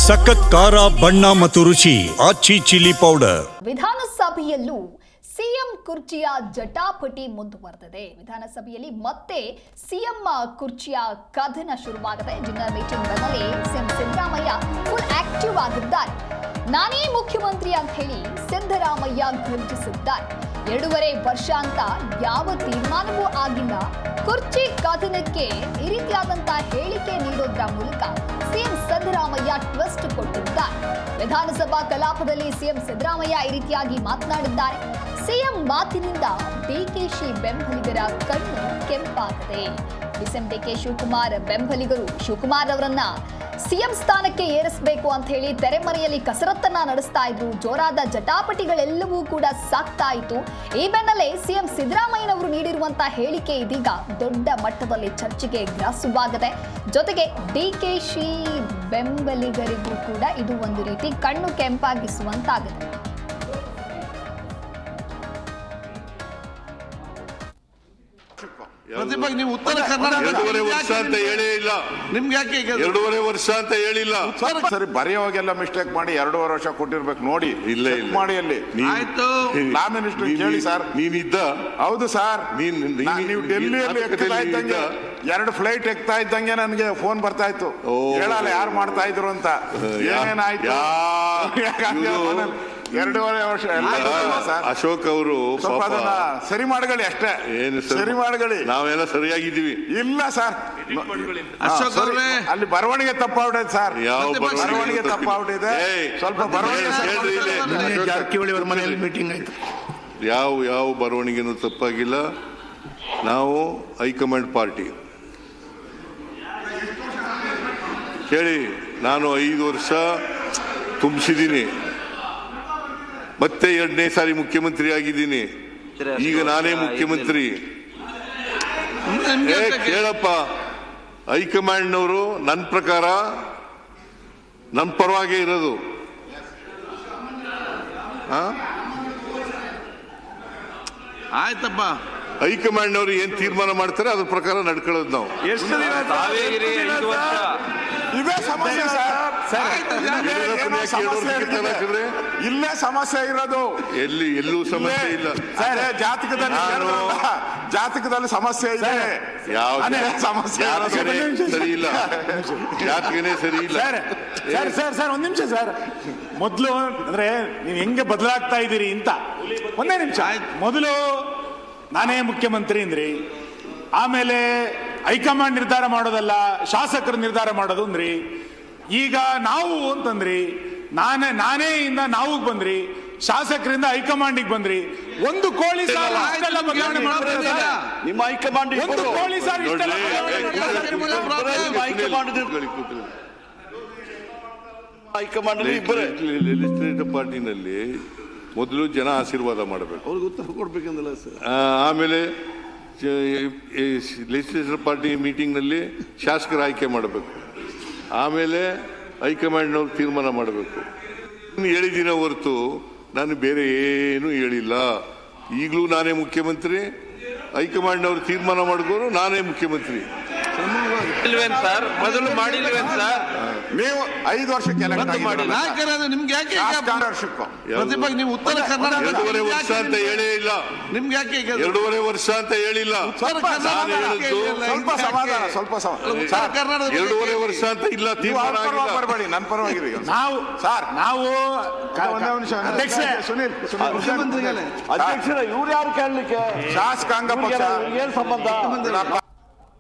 ಸಖತ್ ಖಾರ ಬಣ್ಣ ಮತ್ತು ರುಚಿ ಆಚಿ ಚಿಲ್ಲಿ ಪೌಡರ್. ವಿಧಾನಸಭೆಯಲ್ಲೂ ಸಿಎಂ ಕುರ್ಚಿಯ ಜಟಾಪಟಿ ಮುಂದುವರೆದಿದೆ. ವಿಧಾನಸಭೆಯಲ್ಲಿ ಮತ್ತೆ ಸಿಎಂ ಕುರ್ಚಿಯ ಕದನ ಶುರುವಾಗಿದೆ. ಡಿನ್ನರ್ ಮೀಟಿಂಗ್ ವೇಳೆ ಸಿಎಂ ಸಿದ್ದರಾಮಯ್ಯ ಫುಲ್ ಆಕ್ಟಿವ್ ಆಗಿದ್ದಾರೆ. ನಾನೇ ಮುಖ್ಯಮಂತ್ರಿ ಅಂತ ಹೇಳಿ ಸಿದ್ದರಾಮಯ್ಯ ಘರ್ಜಿಸಿದ್ದಾರೆ. 2.5 ವರ್ಷ ಅಂತ ಯಾವ ತೀರ್ಮಾನವೂ ಆಗಿಲ್ಲ. ಕುರ್ಚಿ ಕದನಕ್ಕೆ ಈ ರೀತಿಯಾದಂತಹ ಹೇಳಿಕೆ ನೀಡೋದ್ರ ಮೂಲಕ ಸಿಎಂ ಸಿದ್ದರಾಮಯ್ಯ ಟ್ವಿಸ್ಟ್ ಕೊಟ್ಟಿದ್ದಾರೆ. ವಿಧಾನಸಭಾ ಕಲಾಪದಲ್ಲಿ ಸಿಎಂ ಸಿದ್ದರಾಮಯ್ಯ ಈ ರೀತಿಯಾಗಿ ಮಾತನಾಡಿದ್ದಾರೆ. ಸಿಎಂ ಮಾತಿನಿಂದ ಡಿಕೆಶಿ ಬೆಂಬಲಿಗರ ಕಣ್ಣು ಕೆಂಪಾಗಿದೆ. ಡಿಸಿಎಂ ಡಿಕೆ ಶಿವಕುಮಾರ್ ಬೆಂಬಲಿಗರು ಶಿವಕುಮಾರ್ ಅವರನ್ನ ಸಿಎಂ ಸ್ಥಾನಕ್ಕೆ ಏರಿಸಬೇಕು ಅಂತ ಹೇಳಿ ತೆರೆಮರೆಯಲ್ಲಿ ಕಸರತ್ತನ್ನ ನಡೆಸ್ತಾ ಇದ್ರು. ಜೋರಾದ ಜಟಾಪಟಿಗಳೆಲ್ಲವೂ ಕೂಡ ಸಾಕ್ತಾ ಇತ್ತು. ಈ ಬೆನ್ನಲ್ಲೇ ಸಿಎಂ ಸಿದ್ದರಾಮಯ್ಯನವರು ನೀಡಿರುವಂತಹ ಹೇಳಿಕೆ ಇದೀಗ ದೊಡ್ಡ ಮಟ್ಟದಲ್ಲಿ ಚರ್ಚೆಗೆ ಗ್ರಾಸವಾಗಿದೆ. ಜೊತೆಗೆ ಡಿಕೆಶಿ ಬೆಂಬಲಿಗರಿಗೂ ಕೂಡ ಇದು ಒಂದು ರೀತಿ ಕಣ್ಣು ಕೆಂಪಾಗಿಸುವಂತಾಗಿದೆ. ಪ್ರತಿಭಟನೆ ನೀವು ಉತ್ತರ ಕರ್ನಾಟಕ 2.5 ವರ್ಷ ಅಂತ ಹೇಳೇ ಇಲ್ಲ. ನಿಮ್ಗೆ ಯಾಕೆ 2.5 ವರ್ಷ ಅಂತ ಹೇಳಿಲ್ಲ. ಸರಿ ಬರೆಯೋವಾಗೆಲ್ಲ ಮಿಸ್ಟೇಕ್ ಮಾಡಿ 2.5 ವರ್ಷ ಕೊಟ್ಟಿರ್ಬೇಕು ನೋಡಿ. ಇಲ್ಲ ಇಲ್ಲ ಮಾಡಿ ಅಲ್ಲಿ ಆಯ್ತು. ಲಾ ಮಿನಿಸ್ಟರ್ ಕೇಳಿ ಸರ್. ನೀನಿದ್ದ ಹೌದು ಸರ್. ನೀವು ಡೆಲ್ಲಿಯಲ್ಲಿ ಎಕ್ತಾ ಇದ್ದಂಗೆ 2 ಫ್ಲೈಟ್ ಎಕ್ತಾ ಇದ್ದಂಗೆ ನನಗೆ ಫೋನ್ ಬರ್ತಾ ಇತ್ತು. ಹೇಳಲ್ಲ ಯಾರು ಮಾಡ್ತಾ ಇದ್ರು ಅಂತ. ಏನೇನಾಯ್ತು 2.5 ವರ್ಷ ಅಶೋಕ್ ಅವರು ಸರಿ ಮಾಡಗಳಿ ಅಷ್ಟೇ. ಏನು ಸರಿ ಮಾಡಗಳಿ. ನಾವೆಲ್ಲ ಸರಿಯಾಗಿದ್ದೀವಿ. ಇಲ್ಲ ಸರ್ ಅಶೋಕ್ ಅವರೇ ಅಲ್ಲಿ ಬರವಣಿಗೆ ತಪ್ಪಾಗ್ಬಿಟ್ಟಿದೆ ಸರ್. ಯಾವ ಬರವಣಿಗೆ ತಪ್ಪಾಗ್ಬಿಟ್ಟಿದೆ. ಸ್ವಲ್ಪ ಬರವಣಿಗೆ ಜಾರಕಿಹೊಳಿ ಅವರ ಮನೆಯಲ್ಲಿ ಮೀಟಿಂಗ್ ಆಯ್ತು. ಯಾವ ಬರವಣಿಗೆನೂ ತಪ್ಪಾಗಿಲ್ಲ. ನಾವು ಹೈಕಮಾಂಡ್ ಪಾರ್ಟಿ ಕೇಳಿ. ನಾನು 5 ವರ್ಷ ತುಂಬಿಸಿದ್ದೀನಿ. ಮತ್ತೆ 2ನೇ ಸಾರಿ ಮುಖ್ಯಮಂತ್ರಿ ಆಗಿದ್ದೀನಿ. ಈಗ ನಾನೇ ಮುಖ್ಯಮಂತ್ರಿ. ಕೇಳಪ್ಪ, ಹೈಕಮಾಂಡ್ನವರು ನನ್ನ ಪ್ರಕಾರ ನನ್ನ ಪರವಾಗೇ ಇರೋದು. ಆಯ್ತಪ್ಪ. ಹೈಕಮಾಂಡ್ನವರು ಏನ್ ತೀರ್ಮಾನ ಮಾಡ್ತಾರೆ ಅದ್ರ ಪ್ರಕಾರ ನಡ್ಕೊಳ್ಳೋದು ನಾವು. ಇದೇ ಸಮಸ್ಯೆ ಇಲ್ಲೇ ಸಮಸ್ಯೆ ಇರೋದು. ಎಲ್ಲೂ ಸಮಸ್ಯೆ ಇಲ್ಲ. ಜಾತಕದಲ್ಲಿ ಸಮಸ್ಯೆ ಇದೆ. ಸಮಸ್ಯೆ ಸರಿ ಇಲ್ಲ. ಜಾತಕನೇ ಸರಿ ಇಲ್ಲ. ಸರ್ ಒಂದ್ ನಿಮಿಷ ಸರ್. ಮೊದಲು ಅಂದ್ರೆ ನೀವು ಹೆಂಗೆ ಬದಲಾಗ್ತಾ ಇದ್ದೀರಿ ಅಂತ ಒಂದೇ ನಿಮಿಷ. ಮೊದಲು ನಾನೇ ಮುಖ್ಯಮಂತ್ರಿ ಅಂದ್ರಿ, ಆಮೇಲೆ ಹೈಕಮಾಂಡ್ ನಿರ್ಧಾರ ಮಾಡೋದಲ್ಲ ಶಾಸಕರು ನಿರ್ಧಾರ ಮಾಡೋದು ಅಂದ್ರಿ, ಈಗ ನಾವು ಅಂತಂದ್ರಿ, ನಾನೇ ಇಂದ ನಾವು ಬಂದ್ರಿ, ಶಾಸಕರಿಂದ ಹೈಕಮಾಂಡಿಗೆ ಬಂದ್ರಿ. ಒಂದು ಕೋಳಿ ಸಾಲ ಬದಲಾವಣೆ ಮಾಡ್ತಾರೆ. ನಿಮ್ಮ ಹೈಕಮಾಂಡ್ ಒಂದು ಕೋಳಿ ಸಾಲ ಲೆಜಿಸ್ಲೇಟಿವ್ ಪಾರ್ಟಿನಲ್ಲಿ ಮೊದಲು ಜನ ಆಶೀರ್ವಾದ ಮಾಡಬೇಕು, ಅವ್ರಿಗೆ ಉತ್ತರ ಕೊಡ್ಬೇಕಂದಲ್ಲ ಸರ್. ಆಮೇಲೆ ಲೆಜಿಸ್ಲೇಟಿವ್ ಪಾರ್ಟಿ ಮೀಟಿಂಗ್ನಲ್ಲಿ ಶಾಸಕರ ಆಯ್ಕೆ ಮಾಡಬೇಕು, ಆಮೇಲೆ ಹೈಕಮಾಂಡ್ನವ್ರು ತೀರ್ಮಾನ ಮಾಡಬೇಕು. ಹೇಳಿದ್ದೀನ ಹೊರತು ನಾನು ಬೇರೆ ಏನೂ ಹೇಳಿಲ್ಲ. ಈಗಲೂ ನಾನೇ ಮುಖ್ಯಮಂತ್ರಿ, ಹೈಕಮಾಂಡ್ನವ್ರು ತೀರ್ಮಾನ ಮಾಡಿದ್ರು ನಾನೇ ಮುಖ್ಯಮಂತ್ರಿ. ಸರ್ ಮೊದಲು ಮಾಡಿಲ್ವೇನ್ ಸರ್? ನೀವು 5 ವರ್ಷಕ್ಕೆ ನಿಮ್ಗೆ ಯಾಕೆ ಪ್ರತಿಭಟನೆ ನೀವು ಉತ್ತರ ಕರ್ನಾಟಕ 2.5 ವರ್ಷ ಅಂತ ಹೇಳೇ ಇಲ್ಲ. ನಿಮ್ಗೆ ಯಾಕೆ 2.5 ವರ್ಷ ಅಂತ ಹೇಳಿಲ್ಲ. ಸ್ವಲ್ಪ ಸಮಾಧಾನ. 2.5 ವರ್ಷ ಅಂತ ಇಲ್ಲ. ತೀರ್ಮಾನ ಬರಬೇಡಿ, ನನ್ನ ಪರವಾಗಿದೆ. ನಾವು ಅಧ್ಯಕ್ಷ ಸುನೀಲ್ ಅಧ್ಯಕ್ಷರ ಇವ್ರು ಯಾರು ಕೇಳಲಿಕ್ಕೆ? ಶಾಸಕಾಂಗ ಪಕ್ಷ ಏನ್ ಸಂಬಂಧ?